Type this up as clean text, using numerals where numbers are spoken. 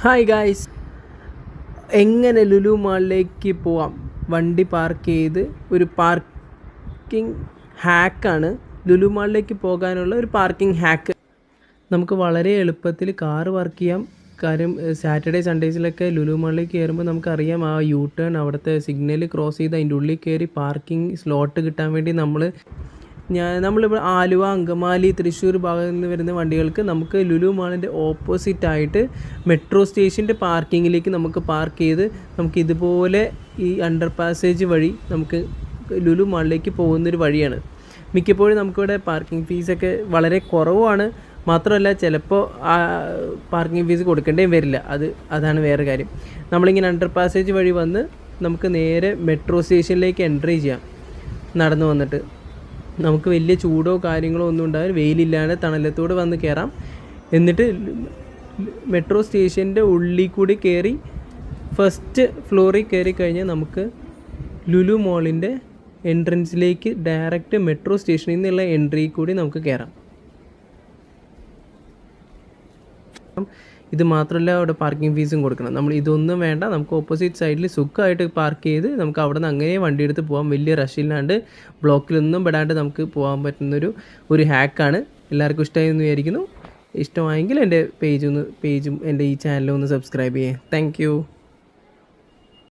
Hi guys, എങ്ങനെ ലുലു മാളിലേക്ക് പോവാം? വണ്ടി പാർക്ക് ചെയ്ത് ഒരു പാർക്കിംഗ് ഹാക്കാണ് ലുലു മാളിലേക്ക് പോകാനുള്ള ഒരു പാർക്കിംഗ് ഹാക്ക്. നമുക്ക് വളരെ എളുപ്പത്തിൽ കാറ് പാർക്ക് ചെയ്യാം. കാര്യം സാറ്റർഡേ സൺഡേസിലൊക്കെ ലുലു മാളിലേക്ക് കയറുമ്പോൾ നമുക്കറിയാം, ആ യൂ ടേൺ അവിടുത്തെ സിഗ്നൽ ക്രോസ് ചെയ്ത് അതിൻ്റെ ഉള്ളിൽ കയറി പാർക്കിംഗ് സ്ലോട്ട് കിട്ടാൻ വേണ്ടി നമ്മളിപ്പോൾ ആലുവ, അങ്കമാലി, തൃശ്ശൂർ ഭാഗത്ത് നിന്ന് വരുന്ന വണ്ടികൾക്ക് നമുക്ക് ലുലു മാളിൻ്റെ ഓപ്പോസിറ്റായിട്ട് മെട്രോ സ്റ്റേഷൻ്റെ പാർക്കിങ്ങിലേക്ക് നമുക്ക് പാർക്ക് ചെയ്ത് നമുക്ക് ഇതുപോലെ ഈ അണ്ടർ പാസേജ് വഴി നമുക്ക് ലുലു മാളിലേക്ക് പോകുന്നൊരു വഴിയാണ്. മിക്കപ്പോഴും നമുക്കിവിടെ പാർക്കിംഗ് ഫീസൊക്കെ വളരെ കുറവാണ്. മാത്രമല്ല, ചിലപ്പോൾ പാർക്കിംഗ് ഫീസ് കൊടുക്കേണ്ടേയും വരില്ല. അതാണ് വേറെ കാര്യം. നമ്മളിങ്ങനെ അണ്ടർ പാസേജ് വഴി വന്ന് നമുക്ക് നേരെ മെട്രോ സ്റ്റേഷനിലേക്ക് എൻട്രി ചെയ്യാം. നടന്നു വന്നിട്ട് നമുക്ക് വലിയ ചൂടോ കാര്യങ്ങളോ ഒന്നും ഉണ്ടാവില്ല. വെയിലില്ലാതെ തണലത്തോടെ വന്ന് കയറാം. എന്നിട്ട് മെട്രോ സ്റ്റേഷൻ്റെ ഉള്ളിൽ കൂടി കയറി ഫസ്റ്റ് ഫ്ലോറിൽ കയറി കഴിഞ്ഞാൽ നമുക്ക് ലുലു മോളിൻ്റെ എൻട്രൻസിലേക്ക് ഡയറക്റ്റ് മെട്രോ സ്റ്റേഷനിൽ നിന്നുള്ള എൻട്രി കൂടി നമുക്ക് കയറാം. ഇത് മാത്രമല്ല, അവിടെ പാർക്കിംഗ് ഫീസും കൊടുക്കണം. നമ്മൾ ഇതൊന്നും വേണ്ട, നമുക്ക് ഓപ്പോസിറ്റ് സൈഡിൽ സുഖമായിട്ട് പാർക്ക് ചെയ്ത് നമുക്ക് അവിടെ നിന്ന് അങ്ങനെ വണ്ടി എടുത്ത് പോകാം. വലിയ റഷില്ലാണ്ട് ബ്ലോക്കിലൊന്നും പെടാണ്ട് നമുക്ക് പോകാൻ പറ്റുന്നൊരു ഹാക്കാണ്. എല്ലാവർക്കും ഇഷ്ടമായി എന്ന് വിചാരിക്കുന്നു. ഇഷ്ടമായെങ്കിൽ എൻ്റെ പേജും എൻ്റെ ഈ ചാനലും ഒന്ന് സബ്സ്ക്രൈബ് ചെയ്യാം. താങ്ക്